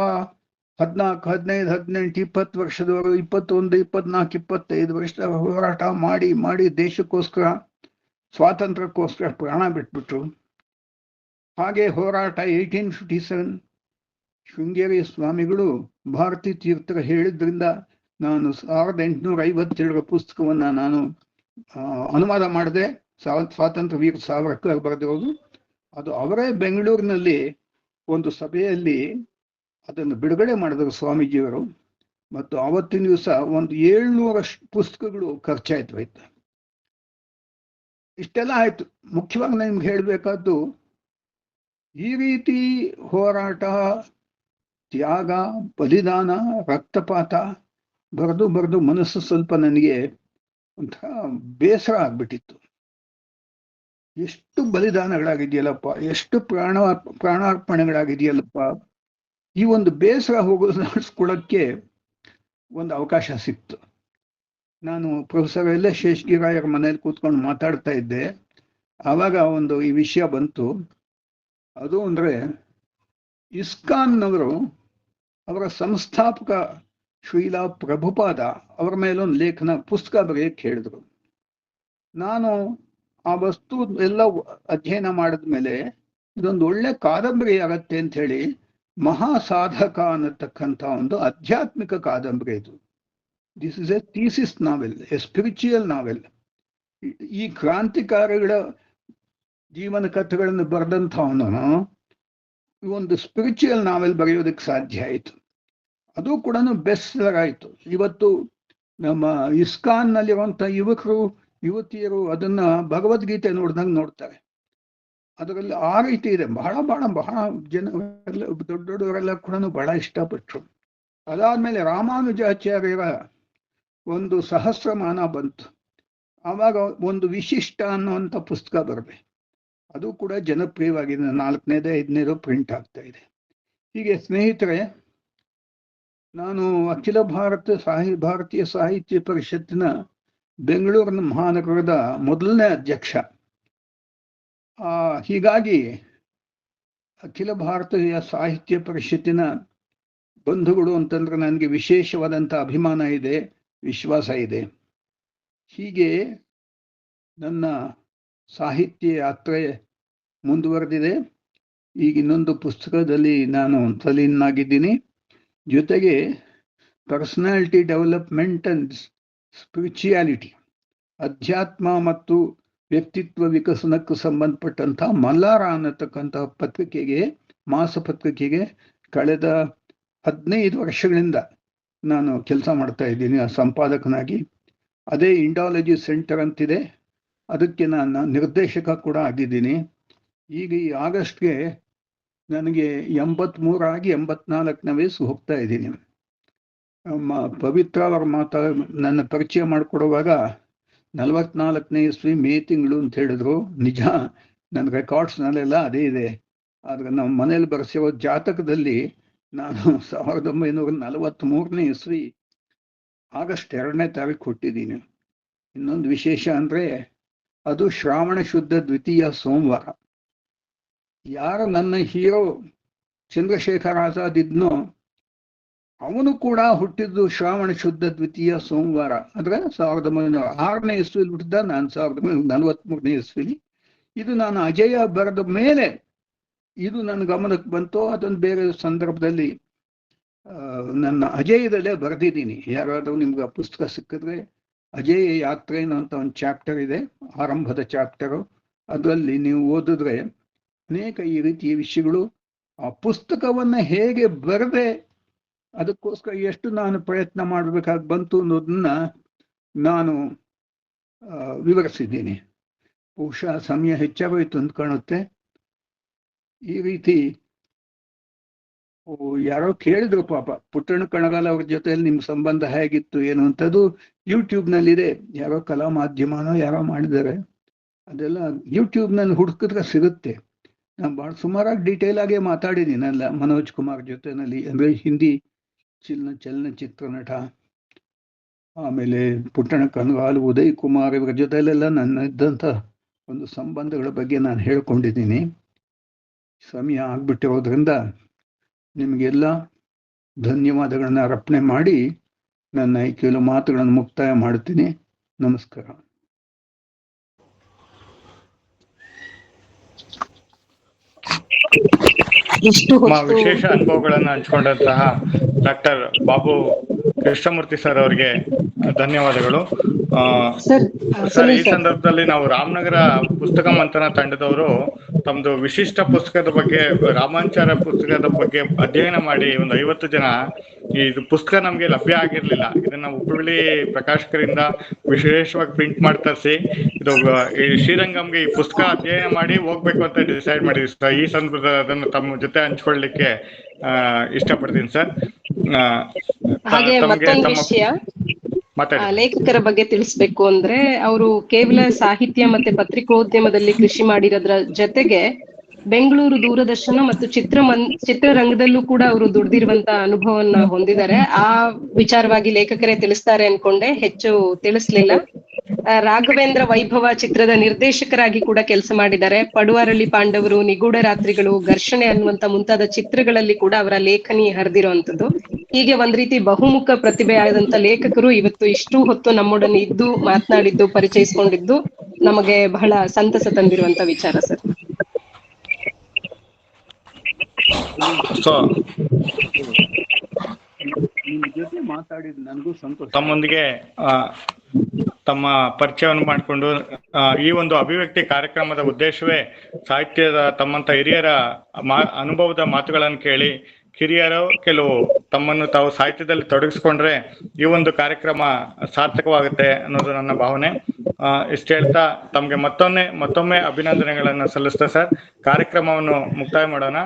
14, 15, 18, 20 ವರ್ಷದವರು, 21, 24, 25 ವರ್ಷದ ಹೋರಾಟ ಮಾಡಿ ದೇಶಕ್ಕೋಸ್ಕರ, ಸ್ವಾತಂತ್ರ್ಯಕ್ಕೋಸ್ಕರ ಪ್ರಾಣ ಬಿಟ್ಬಿಟ್ರು. ಹಾಗೆ ಹೋರಾಟ 1857 ಶೃಂಗೇರಿ ಸ್ವಾಮಿಗಳು ಭಾರತೀ ತೀರ್ಥರು ಹೇಳಿದ್ರಿಂದ ನಾನು 1857 ಪುಸ್ತಕವನ್ನು ನಾನು ಅನುವಾದ ಮಾಡಿದೆ. ಸ್ವಾತಂತ್ರ್ಯ ವೀರ ಸಾವರ್ಕರ್ ಬರೆದಿರೋದು. ಅದು ಅವರೇ ಬೆಂಗಳೂರಿನಲ್ಲಿ ಒಂದು ಸಭೆಯಲ್ಲಿ ಅದನ್ನು ಬಿಡುಗಡೆ ಮಾಡಿದರು ಸ್ವಾಮೀಜಿಯವರು. ಮತ್ತು ಆವತ್ತಿನ ದಿವಸ ಒಂದು 700 ಪುಸ್ತಕಗಳು ಖರ್ಚಾಯ್ತು. ಇಷ್ಟೆಲ್ಲ ಆಯ್ತು. ಮುಖ್ಯವಾಗಿ ನಿಮ್ಗೆ ಹೇಳಬೇಕಾದ್ದು, ಈ ರೀತಿ ಹೋರಾಟ, ತ್ಯಾಗ, ಬಲಿದಾನ, ರಕ್ತಪಾತ ಬರೆದು ಮನಸ್ಸು ಸ್ವಲ್ಪ ನನಗೆ ಒಂಥರ ಬೇಸರ ಆಗ್ಬಿಟ್ಟಿತ್ತು. ಎಷ್ಟು ಬಲಿದಾನಗಳಾಗಿದೆಯಲ್ಲಪ್ಪ, ಎಷ್ಟು ಪ್ರಾಣಾರ್ಪಣೆಗಳಾಗಿದೆಯಲ್ಲಪ್ಪ. ಈ ಒಂದು ಬೇಸರ ಹೋಗಿಸ್ಕೊಳ್ಳೋಕ್ಕೆ ಒಂದು ಅವಕಾಶ ಸಿಕ್ತು. ನಾನು ಪ್ರೊಫೆಸರ್ ಎಲ್ ಎಸ್ ಶೇಷಗಿರಾಯರ ಮನೇಲಿ ಕೂತ್ಕೊಂಡು ಮಾತಾಡ್ತಾ ಇದ್ದೆ. ಆವಾಗ ಒಂದು ಈ ವಿಷಯ ಬಂತು. ಅದು ಅಂದರೆ ಇಸ್ಕಾನ್ನವರು ಅವರ ಸಂಸ್ಥಾಪಕ ಶ್ರೀಲ ಪ್ರಭುಪಾದ ಅವರ ಮೇಲೊಂದು ಲೇಖನ ಪುಸ್ತಕ ಬರೆಯಕ್ಕೆ ಹೇಳಿದ್ರು. ನಾನು ಆ ವಸ್ತು ಎಲ್ಲ ಅಧ್ಯಯನ ಮಾಡಿದ ಮೇಲೆ ಇದೊಂದು ಒಳ್ಳೆ ಕಾದಂಬರಿ ಆಗತ್ತೆ ಅಂತ ಹೇಳಿ ಮಹಾಸಾಧಕ ಅನ್ನತಕ್ಕಂಥ ಒಂದು ಆಧ್ಯಾತ್ಮಿಕ ಕಾದಂಬರಿ ಇದು. This is a thesis novel, a spiritual novel. ಈ ಕ್ರಾಂತಿಕಾರಿಗಳ ಜೀವನ ಕಥೆಗಳನ್ನು ಬರೆದಂಥವನು ಒಂದು ಸ್ಪಿರಿಚುವಲ್ ನಾವೆಲ್ ಬರೆಯೋದಕ್ಕೆ ಸಾಧ್ಯ ಆಯಿತು. ಅದು ಕೂಡ ಬೆಸ್ಟ್ ಸೆಲ್ಲರ್ ಆಯಿತು. ಇವತ್ತು ನಮ್ಮ ಇಸ್ಕಾನ್ನಲ್ಲಿರುವಂಥ ಯುವಕರು ಯುವತಿಯರು ಅದನ್ನ ಭಗವದ್ಗೀತೆ ನೋಡ್ದಂಗೆ ನೋಡ್ತಾರೆ. ಅದರಲ್ಲಿ ಆ ರೀತಿ ಇದೆ. ಬಹಳ ಜನ ದೊಡ್ಡವರೆಲ್ಲ ಕೂಡ ಬಹಳ ಇಷ್ಟಪಟ್ಟರು. ಅದಾದ್ಮೇಲೆ ರಾಮಾನುಜಾಚಾರ್ಯರ ಒಂದು ಸಹಸ್ರಮಾನ ಬಂತು. ಆವಾಗ ಒಂದು ವಿಶಿಷ್ಟ ಅನ್ನುವಂಥ ಪುಸ್ತಕ ಬರದೆ, ಅದು ಕೂಡ ಜನಪ್ರಿಯವಾಗಿದೆ. 4ನೇದು 5ನೇದು ಪ್ರಿಂಟ್ ಆಗ್ತಾ ಇದೆ. ಹೀಗೆ ಸ್ನೇಹಿತರೆ, ನಾನು ಅಖಿಲ ಭಾರತೀಯ ಸಾಹಿತ್ಯ ಪರಿಷತ್ತಿನ ಬೆಂಗಳೂರಿನ ಮಹಾನಗರದ ಮೊದಲನೇ ಅಧ್ಯಕ್ಷ. ಹೀಗಾಗಿ ಅಖಿಲ ಭಾರತೀಯ ಸಾಹಿತ್ಯ ಪರಿಷತ್ತಿನ ಬಂಧುಗಳು ಅಂತಂದ್ರೆ ನನಗೆ ವಿಶೇಷವಾದಂಥ ಅಭಿಮಾನ ಇದೆ, ವಿಶ್ವಾಸ ಇದೆ. ಹೀಗೆ ನನ್ನ ಸಾಹಿತ್ಯ ಯಾತ್ರೆ ಮುಂದುವರೆದಿದೆ. ಈಗ ಇನ್ನೊಂದು ಪುಸ್ತಕದಲ್ಲಿ ನಾನು ತಲ್ಲೀನಾಗಿದ್ದೀನಿ. ಜೊತೆಗೆ ಪರ್ಸನಾಲಿಟಿ ಡೆವಲಪ್ಮೆಂಟ್ ಅಂಡ್ ಸ್ಪಿರಿಚುಯಾಲಿಟಿ, ಅಧ್ಯಾತ್ಮ ಮತ್ತು ವ್ಯಕ್ತಿತ್ವ ವಿಕಸನಕ್ಕೆ ಸಂಬಂಧಪಟ್ಟಂಥ ಮಲ್ಲಾರ ಅನ್ನತಕ್ಕಂಥ ಮಾಸಪತ್ರಿಕೆಗೆ ಕಳೆದ 15 ವರ್ಷಗಳಿಂದ ನಾನು ಕೆಲಸ ಮಾಡ್ತಾ ಇದ್ದೀನಿ ಸಂಪಾದಕನಾಗಿ. ಅದೇ ಇಂಡಾಲಜಿ ಸೆಂಟರ್ ಅಂತಿದೆ, ಅದಕ್ಕೆ ನಾನು ನಿರ್ದೇಶಕ ಕೂಡ ಆಗಿದ್ದೀನಿ. ಈಗ ಈ ಆಗಸ್ಟ್ಗೆ ನನಗೆ 83 ಆಗಿ 84ನೇ ವಯಸ್ಸು ಹೋಗ್ತಾ ಇದ್ದೀನಿ. ಪವಿತ್ರ ಅವ್ರ ನನ್ನ ಪರಿಚಯ ಮಾಡಿಕೊಡುವಾಗ 44ನೇ ಇಸ್ವಿ ಮೇ ತಿಂಗಳು ಅಂತ ಹೇಳಿದ್ರು. ನಿಜ, ನನ್ನ ರೆಕಾರ್ಡ್ಸ್ನಲ್ಲೆಲ್ಲ ಅದೇ ಇದೆ. ಆದರೆ ನಮ್ಮ ಮನೇಲಿ ಬರೆಸಿರೋ ಜಾತಕದಲ್ಲಿ ನಾನು 1943ನೇ ಇಸ್ವಿ ಆಗಸ್ಟ್ 2ನೇ ತಾರೀಕು ಹುಟ್ಟಿದ್ದೀನಿ. ಇನ್ನೊಂದು ವಿಶೇಷ ಅಂದ್ರೆ ಅದು ಶ್ರಾವಣ ಶುದ್ಧ ದ್ವಿತೀಯ ಸೋಮವಾರ. ಯಾರು ನನ್ನ ಹೀರೋ ಚಂದ್ರಶೇಖರ್ ಆಜಾದ್ ಇದ್ನೋ ಅವನು ಕೂಡ ಹುಟ್ಟಿದ್ದು ಶ್ರಾವಣ ಶುದ್ಧ ದ್ವಿತೀಯ ಸೋಮವಾರ. ಅಂದ್ರೆ 1906ನೇ ಇಸ್ವಿಲಿ ಹುಟ್ಟಿದ, ನಾನು 1943ನೇ ಇಸ್ವಿಲಿ. ಇದು ನಾನು ಅಜಯ ಬರೆದ ಮೇಲೆ ಇದು ನನ್ನ ಗಮನಕ್ಕೆ ಬಂತು. ಅದೊಂದು ಬೇರೆ ಸಂದರ್ಭದಲ್ಲಿ ನನ್ನ ಅಜಯದಲ್ಲೇ ಬರೆದಿದ್ದೀನಿ. ಯಾರಾದರೂ ನಿಮ್ಗೆ ಆ ಪುಸ್ತಕ ಸಿಕ್ಕಿದ್ರೆ ಅಜಯ ಯಾತ್ರೆ ಅಂತ ಒಂದು ಚಾಪ್ಟರ್ ಇದೆ, ಆರಂಭದ ಚಾಪ್ಟರು. ಅದರಲ್ಲಿ ನೀವು ಓದಿದ್ರೆ ಅನೇಕ ಈ ರೀತಿಯ ವಿಷಯಗಳು, ಆ ಪುಸ್ತಕವನ್ನ ಹೇಗೆ ಬರೆದೆ, ಅದಕ್ಕೋಸ್ಕರ ಎಷ್ಟು ನಾನು ಪ್ರಯತ್ನ ಮಾಡಬೇಕಾಗಿ ಬಂತು ಅನ್ನೋದನ್ನ ನಾನು ವಿವರಿಸಿದ್ದೀನಿ. ಬಹುಶಃ ಸಮಯ ಹೆಚ್ಚಾಗೋಯ್ತು ಅಂತ ಕಾಣುತ್ತೆ. ಈ ರೀತಿ ಯಾರೋ ಕೇಳಿದ್ರು ಪಾಪ, ಪುಟ್ಟಣ್ಣ ಕಣಗಾಲ್ ಅವ್ರ ಜೊತೆಯಲ್ಲಿ ನಿಮ್ ಸಂಬಂಧ ಹೇಗಿತ್ತು ಏನು ಅಂತದ್ದು ಯೂಟ್ಯೂಬ್ನಲ್ಲಿದೆ. ಯಾರೋ ಕಲಾ ಮಾಧ್ಯಮನೋ ಯಾರೋ ಮಾಡಿದ್ದಾರೆ. ಅದೆಲ್ಲ ಯೂಟ್ಯೂಬ್ನಲ್ಲಿ ಹುಡುಕಿದ್ರೆ ಸಿಗುತ್ತೆ. ನಾನು ಭಾಳ ಸುಮಾರಾಗಿ ಡೀಟೇಲ್ ಆಗೇ ಮಾತಾಡಿದ್ದೀನಲ್ಲ ಮನೋಜ್ ಕುಮಾರ್ ಜೊತೆನಲ್ಲಿ, ಅಂದ್ರೆ ಹಿಂದಿ ಚಲನಚಿತ್ರ ನಟ. ಆಮೇಲೆ ಪುಟ್ಟಣ್ಣ ಕಣಗಾಲ್, ಉದಯ್ ಕುಮಾರ್ ಇವರ ಜೊತೆಲೆಲ್ಲ ನನ್ನ ಇದ್ದಂಥ ಒಂದು ಸಂಬಂಧಗಳ ಬಗ್ಗೆ ನಾನು ಹೇಳ್ಕೊಂಡಿದ್ದೀನಿ. ಸಮಯ ಆಗ್ಬಿಟ್ಟಿರೋದ್ರಿಂದ ನಿಮಗೆಲ್ಲ ಧನ್ಯವಾದಗಳನ್ನ ಅರ್ಪಣೆ ಮಾಡಿ ನನ್ನ ಈ ಕೆಲವು ಮಾತುಗಳನ್ನು ಮುಕ್ತಾಯ ಮಾಡ್ತೀನಿ. ನಮಸ್ಕಾರ. ವಿಶೇಷ ಅನುಭವಗಳನ್ನು ಹಂಚಿಕೊಂಡಂತಹ ಡಾಕ್ಟರ್ ಬಾಬು ಕೃಷ್ಣಮೂರ್ತಿ ಸರ್ ಅವರಿಗೆ ಧನ್ಯವಾದಗಳು. ಸರ್, ಈ ಸಂದರ್ಭದಲ್ಲಿ ನಾವು ರಾಮನಗರ ಪುಸ್ತಕ ಮಂಥನ ತಂಡದವರು ತಮ್ದು ವಿಶಿಷ್ಟ ಪುಸ್ತಕದ ಬಗ್ಗೆ, ರಾಮಾಂಚಾರ ಪುಸ್ತಕದ ಬಗ್ಗೆ ಅಧ್ಯಯನ ಮಾಡಿ ಒಂದು 50 ಜನ, ಇದು ಪುಸ್ತಕ ನಮ್ಗೆ ಲಭ್ಯ ಆಗಿರ್ಲಿಲ್ಲ. ಇದನ್ನ ಹುಬ್ಬಳ್ಳಿ ಪ್ರಕಾಶಕರಿಂದ ವಿಶೇಷವಾಗಿ ಪ್ರಿಂಟ್ ಮಾಡಿ ತರಿಸಿ ಇದು ಈ ಶ್ರೀರಂಗಂಗೆ ಈ ಪುಸ್ತಕ ಅಧ್ಯಯನ ಮಾಡಿ ಹೋಗ್ಬೇಕು ಅಂತ ಡಿಸೈಡ್ ಮಾಡಿದ್ವಿ ಸರ್. ಈ ಸಂದರ್ಭದಲ್ಲಿ ಅದನ್ನು ತಮ್ಮ ಜೊತೆ ಹಂಚ್ಕೊಳ್ಳಿಕ್ಕೆ ಇಷ್ಟಪಡ್ತೀನಿ ಸರ್. ಹಾಗೆ ಮತ್ತೊಂದು ವಿಷಯ, ಲೇಖಕರ ಬಗ್ಗೆ ತಿಳಿಸ್ಬೇಕು ಅಂದ್ರೆ, ಅವರು ಕೇವಲ ಸಾಹಿತ್ಯ ಮತ್ತೆ ಪತ್ರಿಕೋದ್ಯಮದಲ್ಲಿ ಕೃಷಿ ಮಾಡಿರೋದ್ರ ಜೊತೆಗೆ ಬೆಂಗಳೂರು ದೂರದರ್ಶನ ಮತ್ತು ಚಿತ್ರರಂಗದಲ್ಲೂ ಕೂಡ ಅವರು ದುಡ್ದಿರುವಂತ ಅನುಭವವನ್ನ ಹೊಂದಿದ್ದಾರೆ. ಆ ವಿಚಾರವಾಗಿ ಲೇಖಕರೇ ತಿಳಿಸ್ತಾರೆ ಅನ್ಕೊಂಡೆ, ಹೆಚ್ಚು ತಿಳಿಸ್ಲಿಲ್ಲ. ರಾಘವೇಂದ್ರ ವೈಭವ ಚಿತ್ರದ ನಿರ್ದೇಶಕರಾಗಿ ಕೂಡ ಕೆಲಸ ಮಾಡಿದ್ದಾರೆ. ಪಡುವಾರಳ್ಳಿ ಪಾಂಡವರು, ನಿಗೂಢ ರಾತ್ರಿಗಳು, ಘರ್ಷಣೆ ಅನ್ನುವಂತ ಮುಂತಾದ ಚಿತ್ರಗಳಲ್ಲಿ ಕೂಡ ಅವರ ಲೇಖನಿ ಹರಿದಿರುವಂತದ್ದು. ಹೀಗೆ ಒಂದ್ ರೀತಿ ಬಹುಮುಖ ಪ್ರತಿಭೆ ಆದಂತ ಲೇಖಕರು ಇವತ್ತು ಇಷ್ಟು ಹೊತ್ತು ನಮ್ಮೊಡನೆ ಇದ್ದು ಮಾತನಾಡಿದ್ದು, ಪರಿಚಯಿಸಿಕೊಂಡಿದ್ದು ನಮಗೆ ಬಹಳ ಸಂತಸ ತಂದಿರುವಂತ ವಿಚಾರ ಸರ್. ತಮ್ಮೊಂದಿಗೆ ತಮ್ಮ ಪರಿಚಯವನ್ನು ಮಾಡಿಕೊಂಡು ಈ ಒಂದು ಅಭಿವ್ಯಕ್ತಿ ಕಾರ್ಯಕ್ರಮದ ಉದ್ದೇಶವೇ ಸಾಹಿತ್ಯದ ತಮ್ಮಂತ ಹಿರಿಯರ ಅನುಭವದ ಮಾತುಗಳನ್ನು ಕೇಳಿ, ಹಿರಿಯರು ಕೆಲವು ತಮ್ಮನ್ನು ತಾವು ಸಾಹಿತ್ಯದಲ್ಲಿ ತೊಡಗಿಸ್ಕೊಂಡ್ರೆ ಈ ಒಂದು ಕಾರ್ಯಕ್ರಮ ಸಾರ್ಥಕವಾಗುತ್ತೆ ಅನ್ನೋದು ನನ್ನ ಭಾವನೆ. ಇಷ್ಟು ಹೇಳ್ತಾ ತಮ್ಗೆ ಮತ್ತೊಮ್ಮೆ ಅಭಿನಂದನೆಗಳನ್ನು ಸಲ್ಲಿಸ್ತಾ ಸರ್, ಕಾರ್ಯಕ್ರಮವನ್ನು ಮುಕ್ತಾಯ ಮಾಡೋಣ.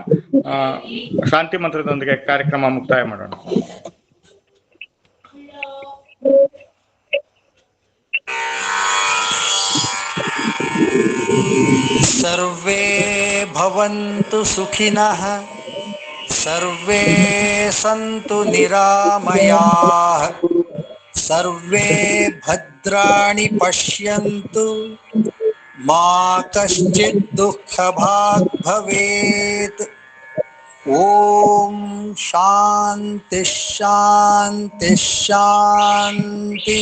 ಶಾಂತಿ ಮಂತ್ರದೊಂದಿಗೆ ಕಾರ್ಯಕ್ರಮ ಮುಕ್ತಾಯ ಮಾಡೋಣ. ಸರ್ವೇ ಭವಂತು ಸುಖಿನಃ, ಸರ್ವೇ ಸಂತು ನಿರಾಮಯಾಃ, ಸರ್ವೇ ಭದ್ರಾಣಿ ಪಶ್ಯಂತು, ಮಾ ಕಶ್ಚಿತ್ ದುಃಖಭಾಗ್ ಭವೇತ್. ಓಂ ಶಾಂತಿ ಶಾಂತಿ ಶಾಂತಿ.